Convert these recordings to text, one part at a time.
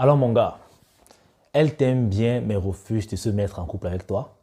Alors mon gars, elle t'aime bien mais refuse de se mettre en couple avec toi.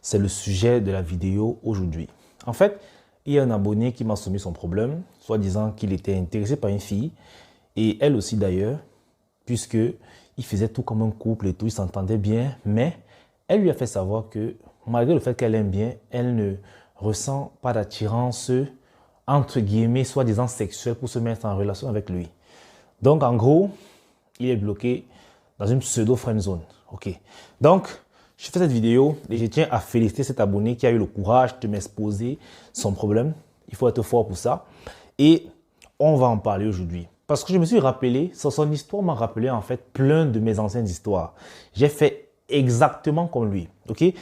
C'est le sujet de la vidéo aujourd'hui. En fait, il y a un abonné qui m'a soumis son problème, soi-disant qu'il était intéressé par une fille, et elle aussi d'ailleurs, puisque il faisait tout comme un couple et tout, ils s'entendaient bien, mais elle lui a fait savoir que malgré le fait qu'elle aime bien, elle ne ressent pas d'attirance, entre guillemets, soi-disant sexuelle pour se mettre en relation avec lui. Donc en gros, il est bloqué dans une pseudo friend zone. Ok. Donc, je fais cette vidéo et je tiens à féliciter cet abonné qui a eu le courage de m'exposer son problème. Il faut être fort pour ça. Et on va en parler aujourd'hui. Parce que je me suis rappelé, son histoire m'a rappelé en fait plein de mes anciennes histoires. J'ai fait exactement comme lui. Ok. Il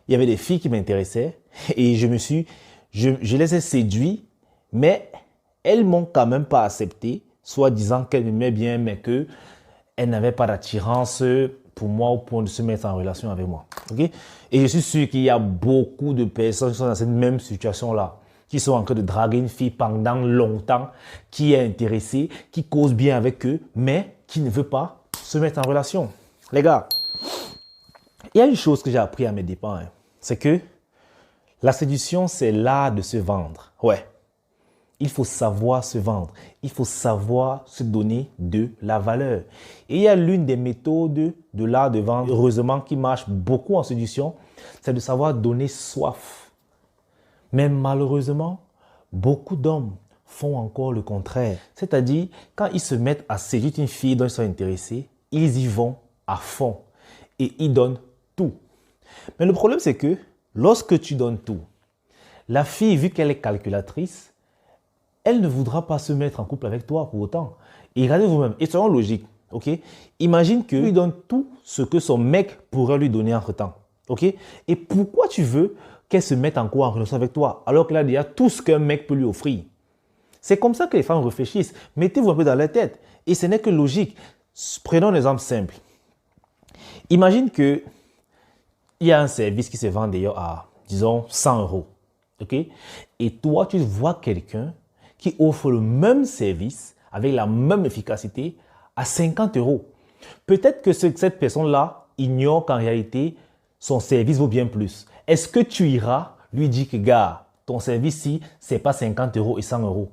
y avait des filles qui m'intéressaient et je les ai séduits, mais elles m'ont quand même pas accepté, soit disant qu'elles m'aimaient bien, mais que elle n'avait pas d'attirance pour moi au point de se mettre en relation avec moi. Okay? Et je suis sûr qu'il y a beaucoup de personnes qui sont dans cette même situation-là, qui sont en train de draguer une fille pendant longtemps, qui est intéressée, qui cause bien avec eux, mais qui ne veut pas se mettre en relation. Les gars, il y a une chose que j'ai appris à mes dépens, hein, c'est que la séduction, c'est l'art de se vendre. Ouais. Il faut savoir se vendre. Il faut savoir se donner de la valeur. Et il y a l'une des méthodes de l'art de vendre, heureusement, qui marche beaucoup en séduction, c'est de savoir donner soif. Mais malheureusement, beaucoup d'hommes font encore le contraire. C'est-à-dire, quand ils se mettent à séduire une fille dont ils sont intéressés, ils y vont à fond et ils donnent tout. Mais le problème, c'est que lorsque tu donnes tout, la fille, vu qu'elle est calculatrice, elle ne voudra pas se mettre en couple avec toi pour autant. Et regardez vous-même, et soyons logiques, ok? Imagine que lui donne tout ce que son mec pourrait lui donner entre-temps, ok? Et pourquoi tu veux qu'elle se mette encore en relation avec toi alors qu'elle a déjà tout ce qu'un mec peut lui offrir? C'est comme ça que les femmes réfléchissent. Mettez-vous un peu dans leur tête. Et ce n'est que logique. Prenons un exemple simple. Imagine qu'il y a un service qui se vend d'ailleurs à, disons, 100 €, ok? Et toi, tu vois quelqu'un qui offre le même service avec la même efficacité à 50 €. Peut-être que cette personne-là ignore qu'en réalité, son service vaut bien plus. Est-ce que tu iras lui dire que, gars, ton service-ci, ce n'est pas 50 € et 100 €?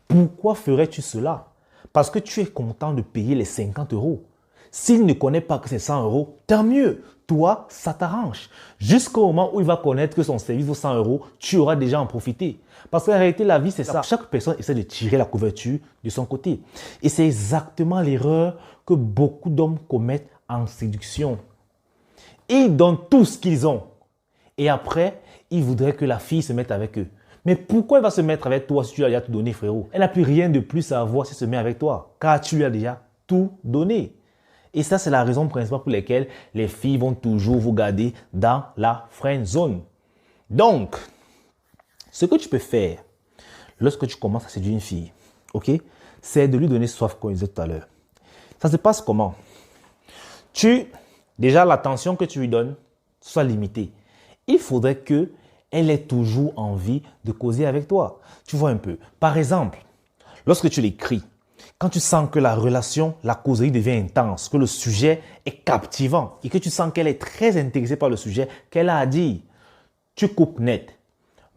Pourquoi ferais-tu cela? Parce que tu es content de payer les 50 €. S'il ne connaît pas que c'est 100 €, tant mieux. Toi, ça t'arrange. Jusqu'au moment où il va connaître que son service vaut 100 €, tu auras déjà en profité. Parce qu'en réalité, la vie, c'est ça. Chaque personne essaie de tirer la couverture de son côté. Et c'est exactement l'erreur que beaucoup d'hommes commettent en séduction. Ils donnent tout ce qu'ils ont. Et après, ils voudraient que la fille se mette avec eux. Mais pourquoi elle va se mettre avec toi si tu lui as déjà tout donné, frérot? Elle n'a plus rien de plus à avoir si elle se met avec toi, car tu lui as déjà tout donné. Et ça, c'est la raison principale pour laquelle les filles vont toujours vous garder dans la friend zone. Donc, ce que tu peux faire lorsque tu commences à séduire une fille, ok, c'est de lui donner soif, comme je disais tout à l'heure. Ça se passe comment? Déjà, l'attention que tu lui donnes soit limitée. Il faudrait qu'elle ait toujours envie de causer avec toi. Tu vois un peu. Par exemple, lorsque tu l'écris, quand tu sens que la relation, la causerie devient intense, que le sujet est captivant et que tu sens qu'elle est très intéressée par le sujet qu'elle a à dire, tu coupes net.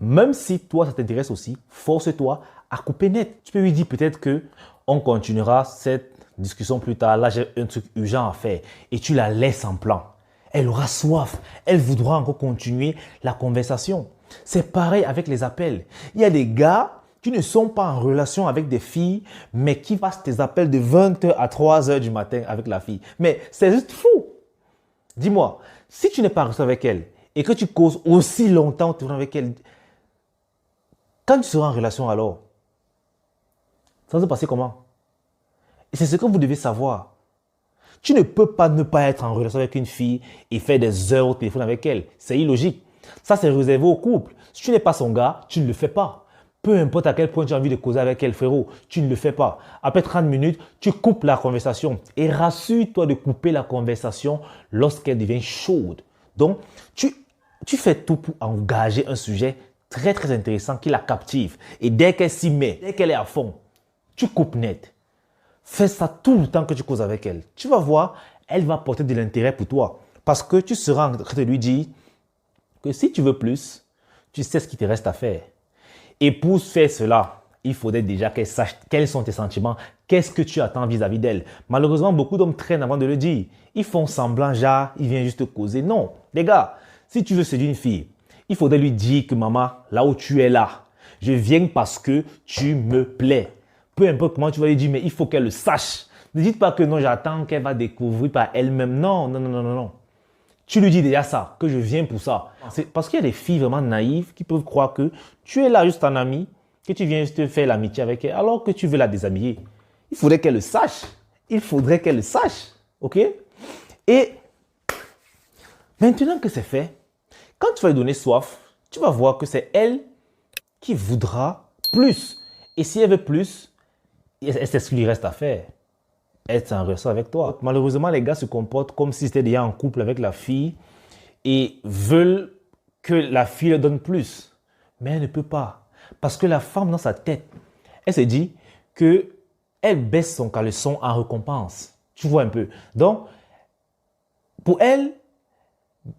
Même si toi, ça t'intéresse aussi, force-toi à couper net. Tu peux lui dire peut-être qu'on continuera cette discussion plus tard. Là, j'ai un truc urgent à faire et tu la laisses en plan. Elle aura soif. Elle voudra encore continuer la conversation. C'est pareil avec les appels. Il y a des gars qui ne sont pas en relation avec des filles, mais qui passent tes appels de 20 h à 3 h du matin avec la fille. Mais c'est juste fou. Dis-moi, si tu n'es pas en relation avec elle et que tu causes aussi longtemps avec elle, quand tu seras en relation alors, ça va se passer comment? Et c'est ce que vous devez savoir. Tu ne peux pas ne pas être en relation avec une fille et faire des heures au téléphone avec elle. C'est illogique. Ça, c'est réservé au couple. Si tu n'es pas son gars, tu ne le fais pas. Peu importe à quel point tu as envie de causer avec elle, frérot, tu ne le fais pas. Après 30 minutes, tu coupes la conversation. Et rassure-toi de couper la conversation lorsqu'elle devient chaude. Donc, tu fais tout pour engager un sujet très, très intéressant qui la captive. Et dès qu'elle s'y met, dès qu'elle est à fond, tu coupes net. Fais ça tout le temps que tu causes avec elle. Tu vas voir, elle va porter de l'intérêt pour toi. Parce que tu seras en train de lui dire que si tu veux plus, tu sais ce qu'il te reste à faire. Et pour faire cela, il faudrait déjà qu'elle sache quels sont tes sentiments, qu'est-ce que tu attends vis-à-vis d'elle. Malheureusement, beaucoup d'hommes traînent avant de le dire. Ils font semblant, genre, ils viennent juste causer. Non, les gars, si tu veux séduire une fille, il faudrait lui dire que maman, là où tu es là, je viens parce que tu me plais. Peu importe comment tu vas lui dire, mais il faut qu'elle le sache. Ne dites pas que non, j'attends qu'elle va découvrir par elle-même. Non, non, non, non, non, non. Tu lui dis déjà ça, que je viens pour ça. C'est parce qu'il y a des filles vraiment naïves qui peuvent croire que tu es là juste en ami, que tu viens juste faire l'amitié avec elle, alors que tu veux la déshabiller. Il faudrait qu'elle le sache. Il faudrait qu'elle le sache. OK? Et maintenant que c'est fait, quand tu vas lui donner soif, tu vas voir que c'est elle qui voudra plus. Et si elle veut plus, c'est ce qu'il lui reste à faire. Être en relation avec toi. Malheureusement, les gars se comportent comme s'ils étaient déjà en couple avec la fille et veulent que la fille leur donne plus. Mais elle ne peut pas. Parce que la femme, dans sa tête, elle se dit qu'elle baisse son caleçon en récompense. Tu vois un peu. Donc, pour elle,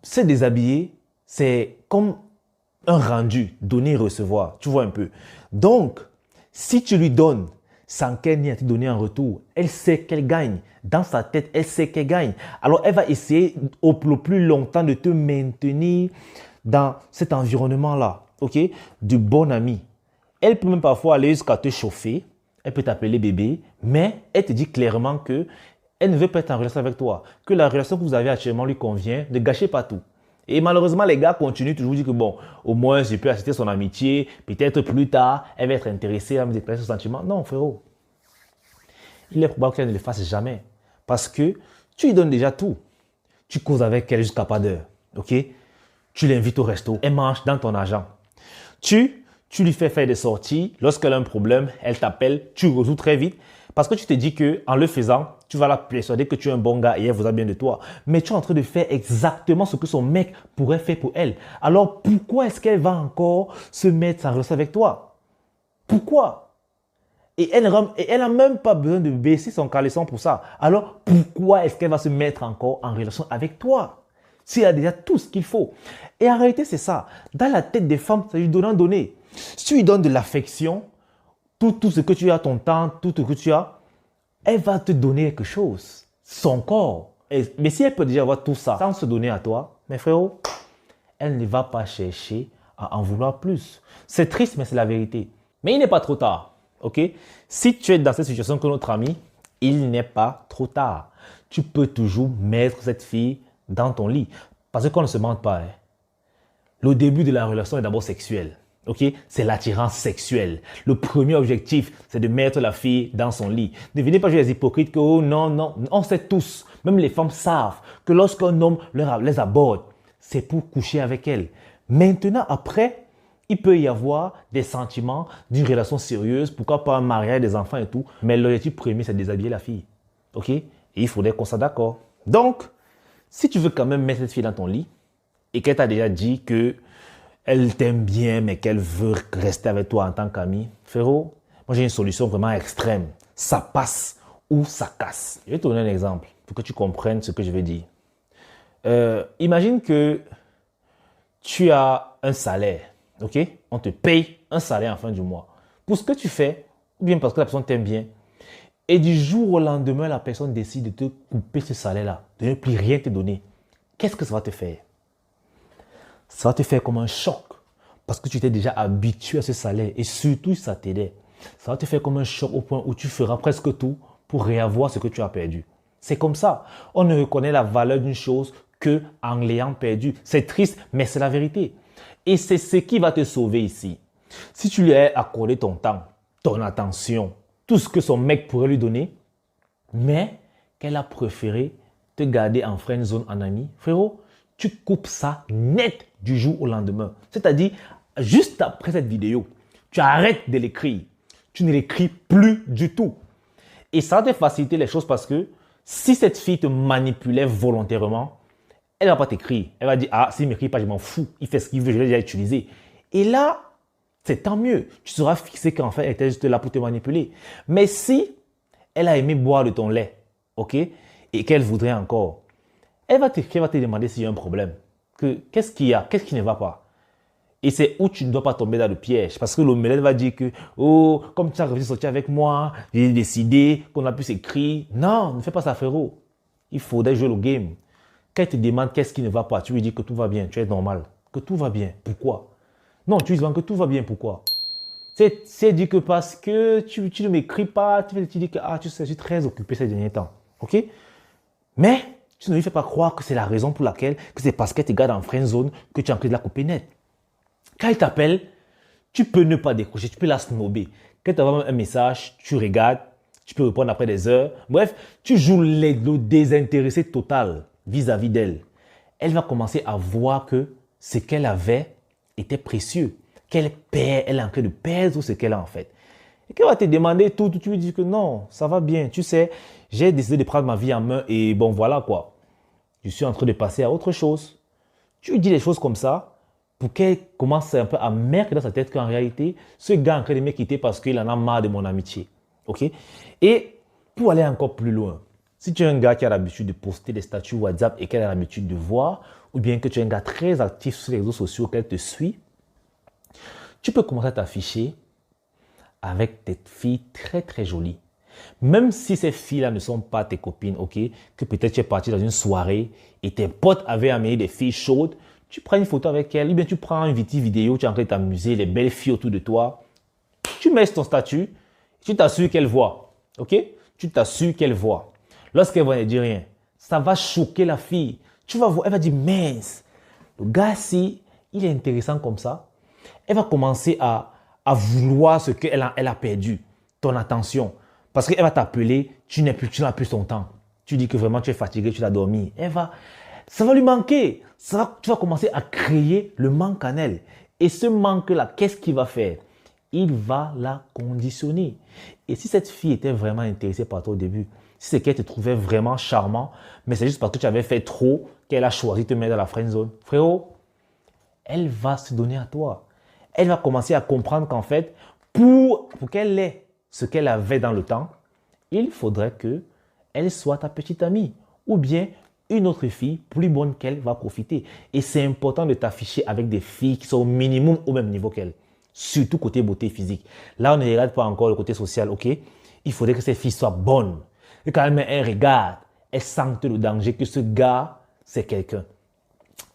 se déshabiller, c'est comme un rendu, donner et recevoir. Tu vois un peu. Donc, si tu lui donnes sans qu'elle n'ait à te donner en retour, elle sait qu'elle gagne. Dans sa tête, elle sait qu'elle gagne. Alors, elle va essayer au plus longtemps de te maintenir dans cet environnement-là, ok, de bon ami. Elle peut même parfois aller jusqu'à te chauffer. Elle peut t'appeler bébé, mais elle te dit clairement que elle ne veut pas être en relation avec toi, que la relation que vous avez actuellement lui convient. Ne gâchez pas tout. Et malheureusement, les gars continuent toujours à dire que bon, au moins, je peux assister son amitié. Peut-être plus tard, elle va être intéressée à me déclarer ses sentiments. Non, frérot. Il est probable qu'elle ne le fasse jamais. Parce que tu lui donnes déjà tout. Tu causes avec elle jusqu'à pas d'heure. Ok? Tu l'invites au resto. Elle mange dans ton argent. Tu lui fais faire des sorties. Lorsqu'elle a un problème, elle t'appelle. Tu résous très vite. Parce que tu te dis qu'en le faisant, tu vas la persuader que tu es un bon gars et elle voudra bien de toi. Mais tu es en train de faire exactement ce que son mec pourrait faire pour elle. Alors pourquoi est-ce qu'elle va encore se mettre en relation avec toi? Pourquoi? Et elle n'a même pas besoin de baisser son caleçon pour ça. Alors pourquoi est-ce qu'elle va se mettre encore en relation avec toi? Si elle a déjà tout ce qu'il faut. Et en réalité, c'est ça. Dans la tête des femmes, c'est du donnant-donner. Si tu lui donnes de l'affection, tout ce que tu as, ton temps, tout ce que tu as, elle va te donner quelque chose, son corps. Mais si elle peut déjà avoir tout ça sans se donner à toi, mes frérots, elle ne va pas chercher à en vouloir plus. C'est triste, mais c'est la vérité. Mais il n'est pas trop tard, ok? Si tu es dans cette situation que notre ami, il n'est pas trop tard. Tu peux toujours mettre cette fille dans ton lit. Parce qu'on ne se mente pas. Hein. Le début de la relation est d'abord sexuel. Okay? C'est l'attirance sexuelle. Le premier objectif, c'est de mettre la fille dans son lit. Ne venez pas jouer les hypocrites que oh, non, non. On sait tous, même les femmes savent que lorsqu'un homme les aborde, c'est pour coucher avec elle. Maintenant, après, il peut y avoir des sentiments d'une relation sérieuse, pourquoi pas un mariage, des enfants et tout. Mais l'objectif premier, c'est de déshabiller la fille. Ok? Et il faudrait qu'on soit d'accord. Donc, si tu veux quand même mettre cette fille dans ton lit et qu'elle t'a déjà dit que elle t'aime bien, mais qu'elle veut rester avec toi en tant qu'ami, frérot, moi j'ai une solution vraiment extrême. Ça passe ou ça casse. Je vais te donner un exemple pour que tu comprennes ce que je vais dire. Imagine que tu as un salaire, ok? On te paye un salaire en fin du mois pour ce que tu fais, ou bien parce que la personne t'aime bien. Et du jour au lendemain, la personne décide de te couper ce salaire-là, de ne plus rien te donner. Qu'est-ce que ça va te faire? Ça va te faire comme un choc parce que tu t'es déjà habitué à ce salaire et surtout ça t'aidait. Ça va te faire comme un choc au point où tu feras presque tout pour réavoir ce que tu as perdu. C'est comme ça. On ne reconnaît la valeur d'une chose qu'en l'ayant perdu. C'est triste, mais c'est la vérité. Et c'est ce qui va te sauver ici. Si tu lui as accordé ton temps, ton attention, tout ce que son mec pourrait lui donner, mais qu'elle a préféré te garder en friend zone en ami, frérot, tu coupes ça net du jour au lendemain. C'est-à-dire, juste après cette vidéo, tu arrêtes de l'écrire. Tu ne l'écris plus du tout. Et ça va te faciliter les choses parce que si cette fille te manipulait volontairement, elle ne va pas t'écrire. Elle va dire, ah, s'il ne m'écrit pas, je m'en fous. Il fait ce qu'il veut, je l'ai déjà utilisé. Et là, c'est tant mieux. Tu seras fixé qu'en fait, elle était juste là pour te manipuler. Mais si elle a aimé boire de ton lait, ok, et qu'elle voudrait encore, elle va te demander s'il y a un problème. Qu'est-ce qu'il y a? Qu'est-ce qui ne va pas? Et c'est où tu ne dois pas tomber dans le piège. Parce que l'omelette va dire que, oh, comme tu as réussi à sortir avec moi, j'ai décidé qu'on a pu s'écrire. Non, ne fais pas ça, frérot. Il faudrait jouer le game. Quand elle te demande qu'est-ce qui ne va pas, tu lui dis que tout va bien, tu es normal. Que tout va bien. Pourquoi? Non, tu lui dis que tout va bien. Pourquoi? C'est dit que parce que tu ne m'écris pas, tu dis que, ah, tu sais, je suis très occupé ces derniers temps. OK? Mais tu ne lui fais pas croire que c'est la raison pour laquelle, que c'est parce qu'elle te garde en friend zone que tu as envie de la copinette. Quand elle t'appelle, tu peux ne pas décrocher, tu peux la snobber. Quand tu as un message, tu regardes, tu peux répondre après des heures. Bref, tu joues le désintéressé total vis-à-vis d'elle. Elle va commencer à voir que ce qu'elle avait était précieux. Elle est en train de perdre ce qu'elle a en fait. Et qu'elle va te demander tout, tu lui dis que non, ça va bien. Tu sais, j'ai décidé de prendre ma vie en main et bon, voilà quoi. Je suis en train de passer à autre chose. Tu lui dis les choses comme ça pour qu'elle commence un peu à mettre dans sa tête qu'en réalité, ce gars est en train de me quitter parce qu'il en a marre de mon amitié. OK? Et pour aller encore plus loin, si tu es un gars qui a l'habitude de poster des statuts WhatsApp et qu'elle a l'habitude de voir, ou bien que tu es un gars très actif sur les réseaux sociaux, qu'elle te suit, tu peux commencer à t'afficher avec des filles très très jolies. Même si ces filles-là ne sont pas tes copines, ok, que peut-être tu es parti dans une soirée et tes potes avaient amené des filles chaudes, tu prends une photo avec elles, ou bien tu prends une vidéo, tu es en train de t'amuser, les belles filles autour de toi, tu mets ton statut, tu t'assures qu'elles voient, ok? Tu t'assures qu'elles voient. Lorsqu'elles vont ne dire rien, ça va choquer la fille. Tu vas voir, elle va dire, mince, le gars, si il est intéressant comme ça, elle va commencer à vouloir ce qu'elle a perdu, ton attention. Parce qu'elle va t'appeler, tu n'as plus son temps. Tu dis que vraiment tu es fatigué, tu l'as dormi. Ça va lui manquer. Tu vas commencer à créer le manque en elle. Et ce manque-là, qu'est-ce qu'il va faire? Il va la conditionner. Et si cette fille était vraiment intéressée par toi au début, si c'est qu'elle te trouvait vraiment charmant, mais c'est juste parce que tu avais fait trop qu'elle a choisi de te mettre dans la friend zone, frérot, elle va se donner à toi. Elle va commencer à comprendre qu'en fait, pour qu'elle ait ce qu'elle avait dans le temps, il faudrait qu'elle soit ta petite amie ou bien une autre fille plus bonne qu'elle va profiter. Et c'est important de t'afficher avec des filles qui sont au minimum au même niveau qu'elle, surtout côté beauté physique. Là, on ne regarde pas encore le côté social, ok? Il faudrait que ces filles soient bonnes. Et quand elles regardent, elles sentent le danger que ce gars, c'est quelqu'un.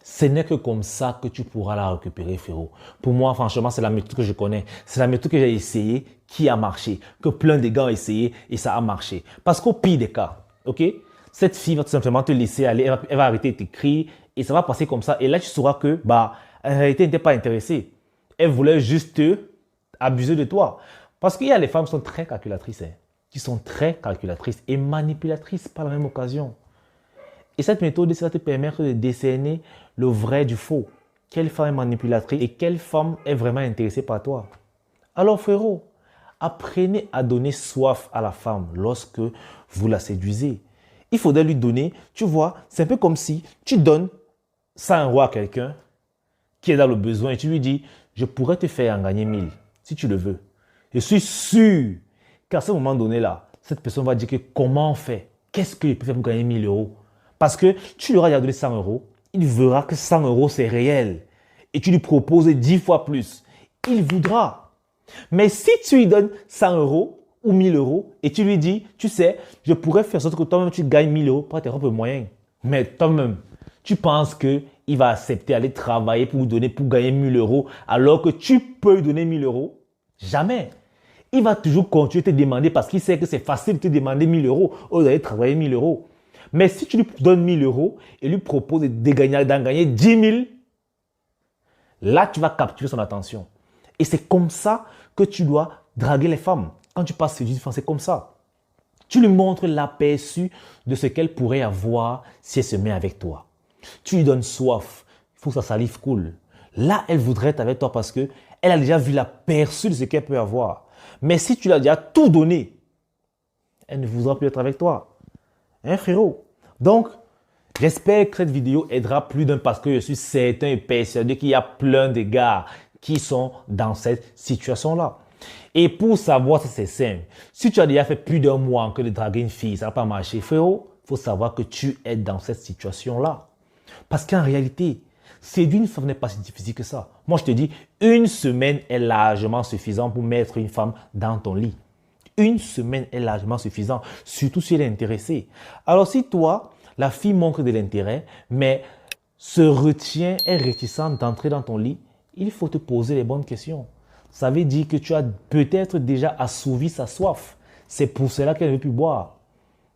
Ce n'est que comme ça que tu pourras la récupérer, frérot. Pour moi, franchement, c'est la méthode que je connais. C'est la méthode que j'ai essayée qui a marché. Que plein de gars ont essayé et ça a marché. Parce qu'au pire des cas, ok, cette fille va tout simplement te laisser aller. Elle va arrêter de t'écrire et ça va passer comme ça. Et là, tu sauras que, en réalité, elle n'était pas intéressée. Elle voulait juste abuser de toi. Parce qu'il y a les femmes qui sont très calculatrices, qui sont très calculatrices et manipulatrices par la même occasion. Et cette méthode, ça va te permettre de décerner le vrai du faux. Quelle femme est manipulatrice et quelle femme est vraiment intéressée par toi. Alors frérot, apprenez à donner soif à la femme lorsque vous la séduisez. Il faudrait lui donner, tu vois, c'est un peu comme si tu donnes 100 € à quelqu'un qui est dans le besoin et tu lui dis, je pourrais te faire en gagner 1000 si tu le veux. Je suis sûr qu'à ce moment donné là, cette personne va dire que comment on fait? Qu'est-ce que je peux faire pour gagner 1000 €? Parce que tu lui auras déjà donné 100 €, il verra que 100 € c'est réel. Et tu lui proposes 10 fois plus. Il voudra. Mais si tu lui donnes 100 € ou 1000 € et tu lui dis, tu sais, je pourrais faire en sorte que toi-même tu gagnes 1000 € par tes propres moyens. Mais toi-même, tu penses qu'il va accepter d'aller travailler pour gagner 1000 € alors que tu peux lui donner 1000 €? Jamais. Il va toujours continuer de te demander parce qu'il sait que c'est facile de te demander 1000 € ou d'aller travailler 1000 €. Mais si tu lui donnes 1000 € et lui proposes d'en gagner 10 000, là, tu vas capturer son attention. Et c'est comme ça que tu dois draguer les femmes. Quand tu passes sur une femme, c'est comme ça. Tu lui montres l'aperçu de ce qu'elle pourrait avoir si elle se met avec toi. Tu lui donnes soif. Il faut que sa salive coule. Là, elle voudrait être avec toi parce qu'elle a déjà vu l'aperçu de ce qu'elle peut avoir. Mais si tu lui as déjà tout donné, elle ne voudra plus être avec toi. Hein, frérot? Donc, j'espère que cette vidéo aidera plus d'un parce que je suis certain et persuadé qu'il y a plein de gars qui sont dans cette situation-là. Et pour savoir si c'est simple, si tu as déjà fait plus d'un mois que de draguer une fille, ça n'a pas marché, frérot, il faut savoir que tu es dans cette situation-là. Parce qu'en réalité, séduire une femme n'est pas si difficile que ça. Moi, je te dis, une semaine est largement suffisant pour mettre une femme dans ton lit. Une semaine est largement suffisant, surtout si elle est intéressée. Alors si toi, la fille montre de l'intérêt, mais se retient, est réticente d'entrer dans ton lit, il faut te poser les bonnes questions. Ça veut dire que tu as peut-être déjà assouvi sa soif. C'est pour cela qu'elle ne veut plus boire.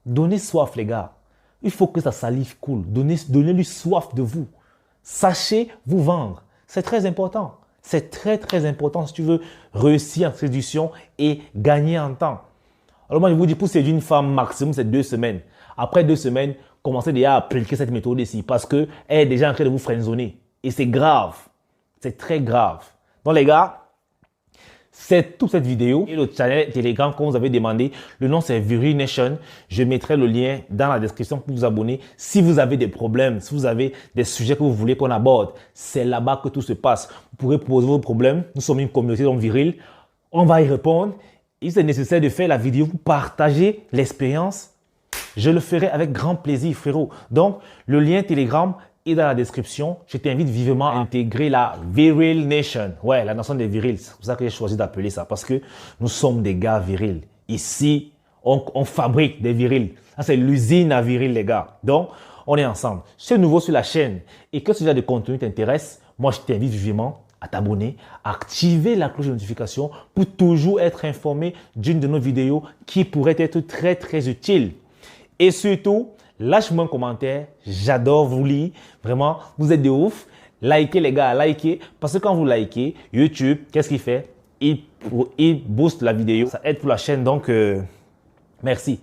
Donnez soif, les gars. Il faut que sa salive coule. Donnez-lui soif de vous. Sachez vous vendre. C'est très important. C'est très, très important si tu veux réussir en séduction et gagner en temps. Alors moi, je vous dis, pour séduire une femme, maximum, c'est 2 semaines. Après 2 semaines, commencez déjà à appliquer cette méthode ici parce qu'elle est déjà en train de vous friendzoner. Et c'est grave. C'est très grave. Donc les gars, c'est toute cette vidéo et le channel Telegram comme vous avez demandé. Le nom c'est Viril Nation. Je mettrai le lien dans la description pour vous abonner. Si vous avez des problèmes, si vous avez des sujets que vous voulez qu'on aborde, c'est là-bas que tout se passe. Vous pourrez poser vos problèmes. Nous sommes une communauté donc viril. On va y répondre. Et c'est nécessaire de faire la vidéo pour partager l'expérience. Je le ferai avec grand plaisir, frérot. Donc, le lien Telegram est dans la description. Je t'invite vivement à intégrer la Viril Nation. Ouais, la nation des virils. C'est pour ça que j'ai choisi d'appeler ça. Parce que nous sommes des gars virils. Ici, on fabrique des virils. Ça, c'est l'usine à viril, les gars. Donc, on est ensemble. Si tu es nouveau sur la chaîne et que ce genre de contenu t'intéresse, moi, je t'invite vivement à t'abonner, à activer la cloche de notification pour toujours être informé d'une de nos vidéos qui pourrait être très, très utile. Et surtout, lâche-moi un commentaire. J'adore vous lire. Vraiment, vous êtes de ouf. Likez les gars, likez. Parce que quand vous likez, YouTube, qu'est-ce qu'il fait? Il booste la vidéo. Ça aide pour la chaîne. Donc, merci.